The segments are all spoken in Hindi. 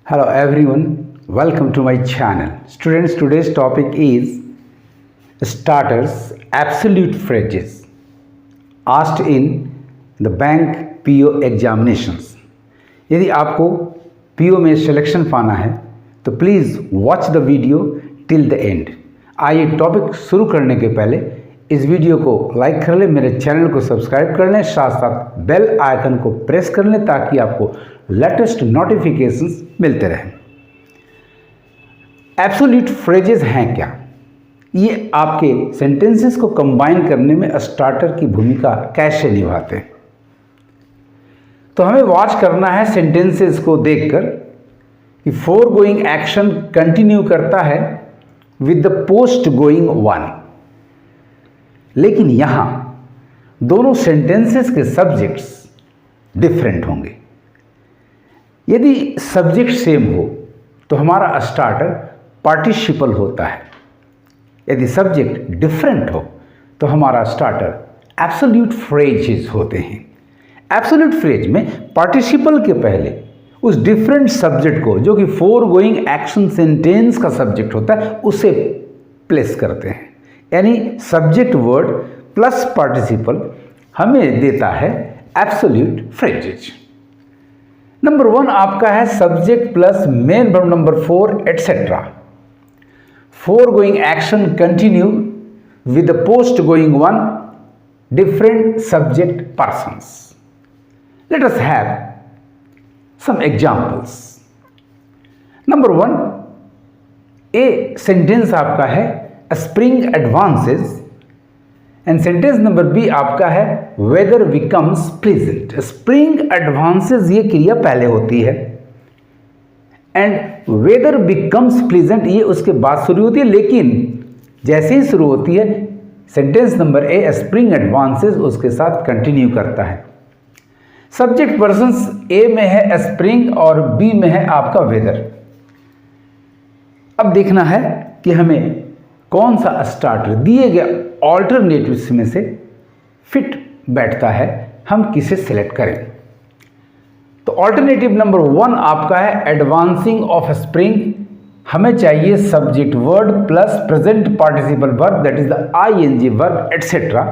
Hello everyone, welcome to my channel. Students, today's topic is starters, absolute phrases asked in the bank PO examinations. यदि आपको PO में सिलेक्शन पाना है तो please watch the video till the end. आइए टॉपिक शुरू करने के पहले इस वीडियो को लाइक कर लें, मेरे चैनल को सब्सक्राइब कर लें, साथ साथ बेल आइकन को प्रेस कर लें ताकि आपको लेटेस्ट नोटिफिकेशंस मिलते रहें। एब्सोल्यूट फ्रेजेस हैं क्या? ये आपके सेंटेंसेस को कंबाइन करने में स्टार्टर की भूमिका कैसे निभाते हैं? तो हमें वॉच करना है सेंटेंसेस को देखकर कि फोर गोइंग एक्शन कंटिन्यू करता है with the post going one, लेकिन यहां दोनों सेंटेंसेस के सब्जेक्ट्स डिफरेंट होंगे। यदि सब्जेक्ट सेम हो तो हमारा स्टार्टर पार्टिसिपल होता है, यदि सब्जेक्ट डिफरेंट हो तो हमारा स्टार्टर एब्सोल्यूट फ्रेजेस होते हैं। एब्सोल्यूट फ्रेज में पार्टिसिपल के पहले उस डिफरेंट सब्जेक्ट को, जो कि फोर गोइंग एक्शन सेंटेंस का सब्जेक्ट होता है, उसे प्लेस करते हैं। यानी सब्जेक्ट वर्ड प्लस पार्टिसिपल हमें देता है एब्सोल्यूट फ्रेजेज। नंबर 1 आपका है subject plus main verb number 4 etcetera. Foregoing action continue with the post going one, different subject persons. Let us have some examples. Number 1 A sentence आपका है spring advances and sentence number B आपका है weather becomes pleasant. Spring advances ये क्रिया पहले होती है एंड वेदर बिकम्स प्लीजेंट ये उसके बाद शुरू होती है, लेकिन जैसे ही शुरू होती है सेंटेंस नंबर ए स्प्रिंग एडवांसेस उसके साथ कंटिन्यू करता है। सब्जेक्ट पर्सन्स ए में है स्प्रिंग और बी में है आपका वेदर। अब देखना है कि हमें कौन सा स्टार्टर दिए गए ऑल्टरनेटिव्स में से फिट बैठता है, हम किसे सिलेक्ट करें। तो ऑल्टरनेटिव नंबर 1 आपका है एडवांसिंग ऑफ स्प्रिंग। हमें चाहिए subject word plus present participle verb, that is the ING verb etcetera,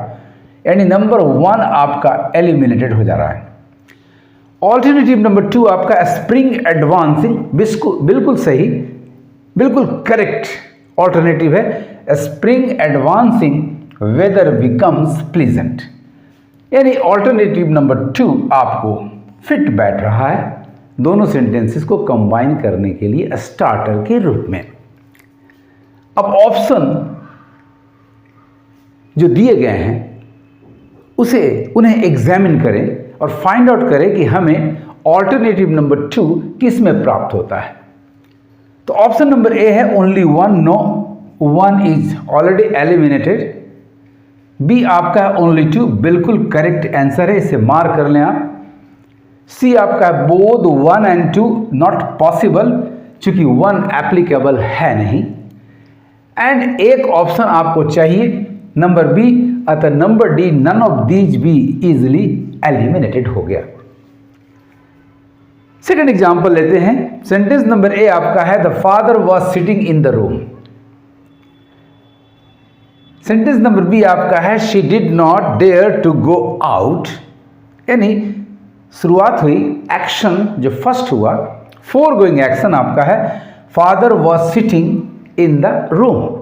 यानी नंबर 1 आपका एलिमिनेटेड हो जा रहा है। ऑल्टरनेटिव नंबर 2 आपका स्प्रिंग एडवांसिंग, बिल्कुल सही, बिल्कुल करेक्ट ऑल्टरनेटिव है spring advancing weather becomes pleasant, यानी ऑल्टरनेटिव नंबर 2 आपको फिट बैठ रहा है दोनों सेंटेंसेस को कंबाइन करने के लिए स्टार्टर के रूप में। अब ऑप्शन जो दिए गए हैं उन्हें एग्जामिन करें और फाइंड आउट करें कि हमें ऑल्टरनेटिव नंबर 2 किस में प्राप्त होता है। तो ऑप्शन नंबर ए है only one, no, one is already eliminated. B आपका है ओनली 2, बिल्कुल करेक्ट आंसर है, इसे मार्क कर लें आप। सी आपका है बोथ 1 एंड 2 नॉट पॉसिबल, चूंकि 1 एप्लीकेबल है नहीं। एंड एक ऑप्शन आपको चाहिए नंबर बी, अतः number D none of these B easily eliminated हो गया। सेकेंड एग्जाम्पल लेते हैं। सेंटेंस नंबर ए आपका है the father was sitting in the room. Sentence number B आपका है she did not dare to go out, यानी शुरुआत हुई, एक्शन जो फर्स्ट हुआ, फोर गोइंग एक्शन आपका है father was sitting in the room.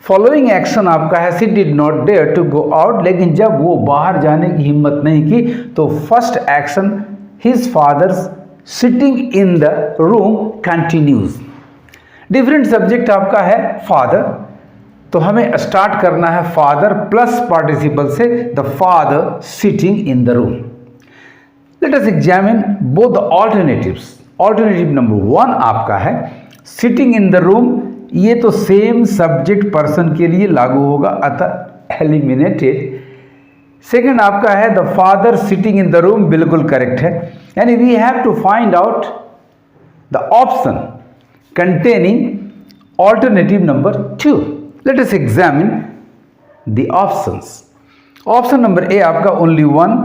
Following action आपका है she did not dare to go out, लेकिन जब वो बाहर जाने की हिम्मत नहीं की तो first action his father's sitting in the room continues. Different subject आपका है फादर, तो हमें स्टार्ट करना है फादर प्लस पार्टिसिपल से, the father sitting in the room. Late us examine both the alternatives. Alternative number 1 आपका है सिटिंग इन द रूम, ये तो सेम सब्जेक्ट पर्सन के लिए लागू होगा, अतः एलिमिनेटेड। सेकेंड आपका है the father sitting in the room, बिल्कुल करेक्ट है, यानी we have to find out the option containing alternative number 2। Let us examine the options. Option number A आपका only 1,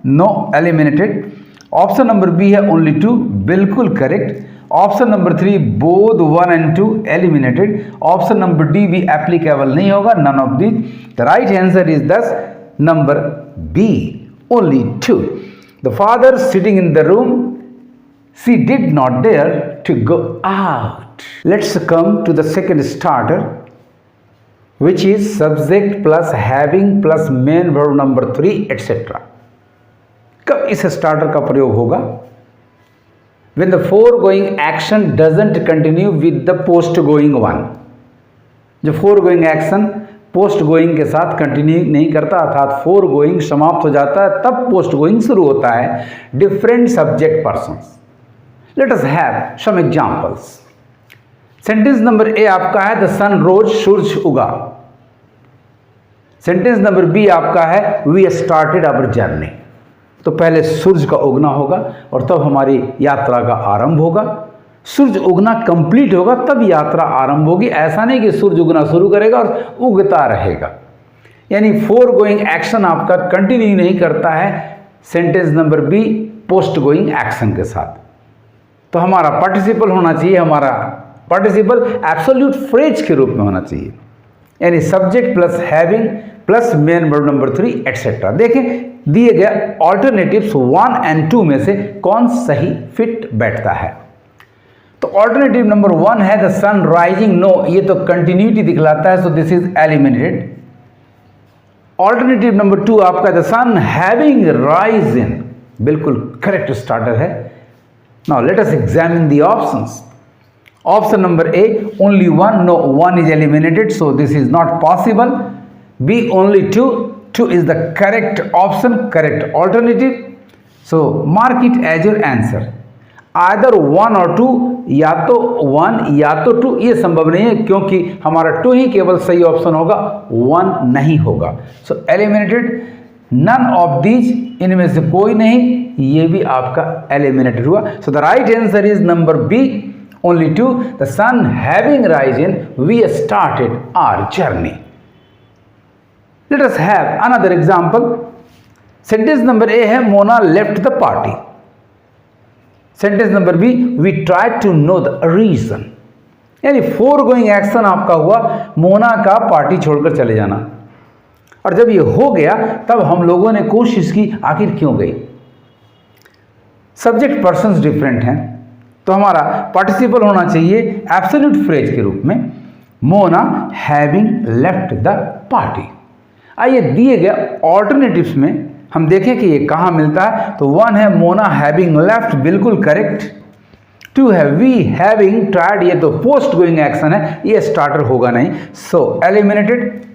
no, eliminated. Option number B है ओनली 2, बिल्कुल correct. Option number 3 both 1 and 2 eliminated. Option number D भी एप्लीकेबल नहीं होगा, none of the. The right answer is thus number B, only 2। The father sitting in the room, she did not dare to go out. Let's come to the second starter, which is subject plus having plus main verb number 3 etc. कब इस स्टार्टर का प्रयोग होगा? When the foregoing action doesn't continue with the postgoing one. जो foregoing action postgoing के साथ कंटिन्यू नहीं करता, अर्थात foregoing समाप्त हो जाता है, तब postgoing शुरू होता है। Different subject persons. Let us have some examples. Sentence number A आपका है द सन रोज, सूरज उगा। सेंटेंस नंबर बी आपका है वी स्टार्टेड आवर जर्नी। तो पहले सूरज का उगना होगा और तब हमारी यात्रा का आरंभ होगा। सूरज उगना कंप्लीट होगा तब यात्रा आरंभ होगी। ऐसा नहीं कि सूरज उगना शुरू करेगा और उगता रहेगा, यानी फोर गोइंग एक्शन आपका कंटिन्यू नहीं करता है sentence number B post going action के साथ। तो हमारा पार्टिसिपल होना चाहिए, हमारा पार्टिसिपल एब्सोल्यूट फ्रेज के रूप में होना चाहिए, यानी subject plus having plus main verb number 3 etcetera. देखें दिए गए ऑल्टरनेटिव्स 1 and 2 में से कौन सही फिट बैठता है। तो ऑल्टरनेटिव नंबर 1 है द सन राइजिंग, नो ये तो कंटिन्यूटी दिखलाता है, so this is eliminated. Alternative number 2 आपका द सन हैविंग राइजन, बिल्कुल करेक्ट स्टार्टर है। Now let us examine the options. Option number A only 1, no 1 is eliminated, so this is not possible. B only 2, 2 is the correct option, correct alternative, so mark it as your answer. Either 1 or 2, या तो 1 या तो 2, ये संभव नहीं है क्योंकि हमारा 2 ही केवल सही ऑप्शन होगा, 1 नहीं होगा। So eliminated, none of these, इनमें से कोई नहीं, ये भी आपका एलिमिनेटेड हुआ। So the right answer is number B, only 2, the son having risen we started our journey. Let us have another example. Sentence number A है Mona left the party. Sentence number B we tried to know the reason, यानी फोर गोइंग एक्शन आपका हुआ मोना का पार्टी छोड़कर चले जाना, और जब ये हो गया तब हम लोगों ने कोशिश की आखिर क्यों गई। सब्जेक्ट पर्सन्स डिफरेंट हैं, तो हमारा पार्टिसिपल होना चाहिए एब्सोल्यूट फ्रेज के रूप में, Mona having left the party. आइए दिए गए ऑल्टरनेटिव्स में हम देखें कि ये कहाँ मिलता है। तो 1 है मोना हैविंग लेफ्ट, बिल्कुल करेक्ट। 2 है वी हैविंग ट्राइड, ये तो पोस्ट गोइंग एक्शन है, ये स्टार्टर होगा नहीं, so eliminated.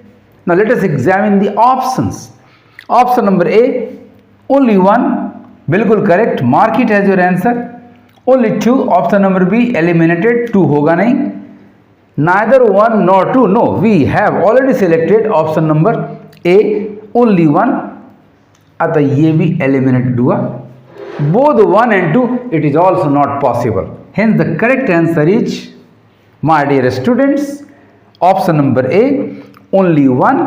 Now let us examine the options. Option number A only 1, बिल्कुल correct, mark it as your answer. Only 2, option number B eliminated, 2 होगा नहीं। Neither 1 nor 2, no we have already selected option number A only 1, अतः ये भी एलिमिनेटेड हुआ। Both 1 and 2 it is also not possible, hence the correct answer is, my dear students, option number A only 1,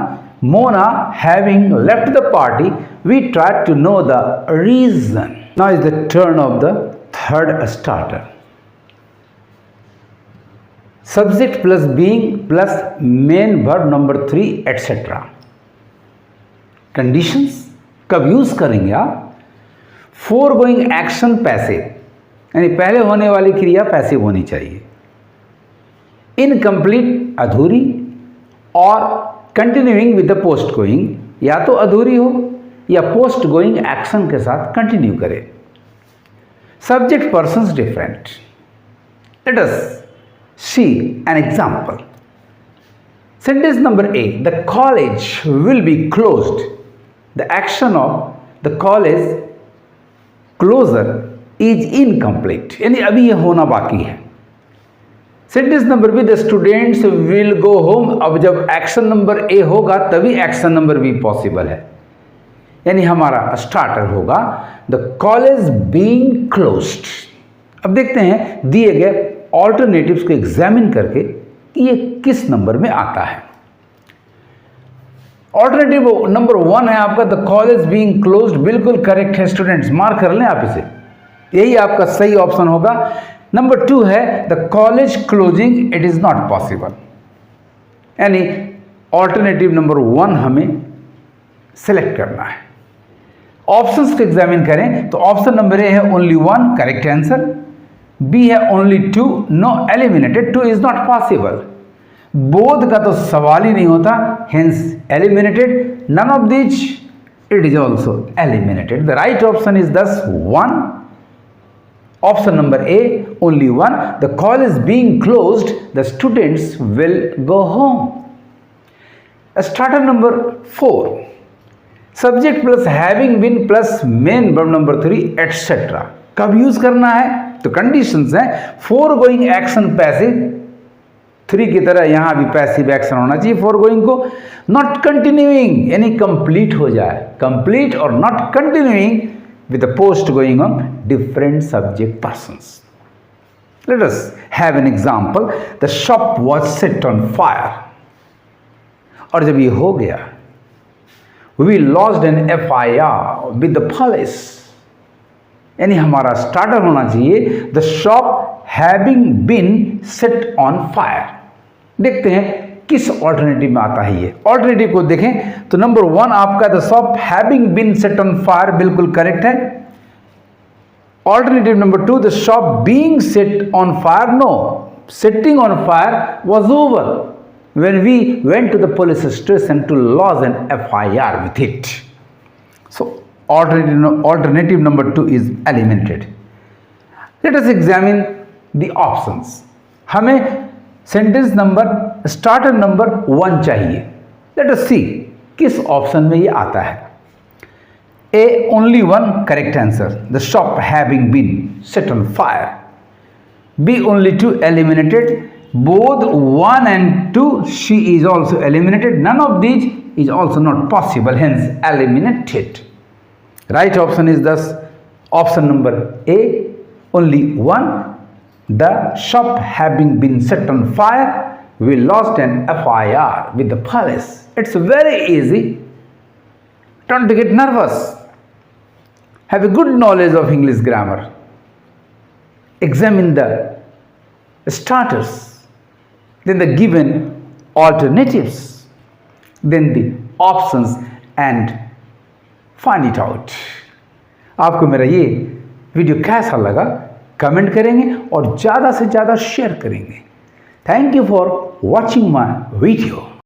Mona having left the party we tried to know the reason. Now is the turn of the third starter. Subject plus being plus main verb number 3 etc. Conditions कब यूज करेंगे आप? फोर गोइंग एक्शन पैसिव, यानी पहले होने वाली क्रिया पैसिव होनी चाहिए। इनकम्प्लीट अधूरी, और continuing with the post going, या तो अधूरी हो या पोस्ट गोइंग एक्शन के साथ कंटिन्यू करे। Subject persons different. Let us see an example. Sentence number A, the college will be closed. The action of the college closure is incomplete, यानी अभी यह होना बाकी है। Sentence number B, the students will go home. अब जब एक्शन नंबर ए होगा तभी एक्शन नंबर बी पॉसिबल है, यानी हमारा स्टार्टर होगा द कॉलेज बीइंग क्लोज्ड। अब देखते हैं दिए गए ऑल्टरनेटिव्स को एग्जामिन करके कि ये किस नंबर में आता है। ऑल्टरनेटिव नंबर 1 है आपका द कॉलेज बीइंग क्लोज्ड, बिल्कुल करेक्ट है स्टूडेंट्स, मार्क कर लें आप इसे, यही आपका सही ऑप्शन होगा। नंबर 2 है the college closing it is not possible, यानी ऑल्टरनेटिव नंबर 1 हमें सेलेक्ट करना है। ऑप्शंस को एग्जामिन करें तो ऑप्शन नंबर ए है ओनली 1 करेक्ट आंसर, बी है only 2 no eliminated 2 is not possible, both का तो सवाल ही नहीं होता hence eliminated, none of this it is also eliminated. The right option is thus 1, option number A only 1, the college being closed the students will go home। starter number 4 subject plus having been plus main verb number 3 etc। कब यूज करना है तो कंडीशंस हैं foregoing एक्शन पैसिव, 3 की तरह यहां भी पैसिव एक्शन होना चाहिए foregoing को, नॉट कंटिन्यूइंग यानी कंप्लीट हो जाए, कंप्लीट और not continuing with the post going on different subject persons। Let us have an example, the shop was set on fire। और जब ये हो गया we lodged an FIR with the police, यानी हमारा स्टार्टर होना चाहिए the shop having been set on fire। देखते हैं किस ऑल्टरनेटिव में आता है ये। ऑल्टरनेटिव को देखें तो नंबर 1 आपका the shop having been set on fire बिल्कुल करेक्ट है। Alternative number 2 the shop being set on fire, no, setting on fire was over when we went to the police station to lodge an FIR with it. So alternative number 2 is eliminated. Let us examine the options. हमें सेंटेंस नंबर स्टार्टर नंबर 1 चाहिए। लेट अस सी किस ऑप्शन में ये आता है। A only 1 correct answer, the shop having been set on fire. B only 2 eliminated, both 1 and 2 she is also eliminated, none of these is also not possible hence eliminated. Right option is thus option number A only 1, the shop having been set on fire we lost an FIR with the police। it's very easy, don't get nervous, have a good knowledge of English grammar, examine the starters, then the given alternatives, then the options and find it out। आपको मेरा ये वीडियो कैसा लगा कमेंट करेंगे और ज़्यादा से ज़्यादा शेयर करेंगे। Thank you for watching my video.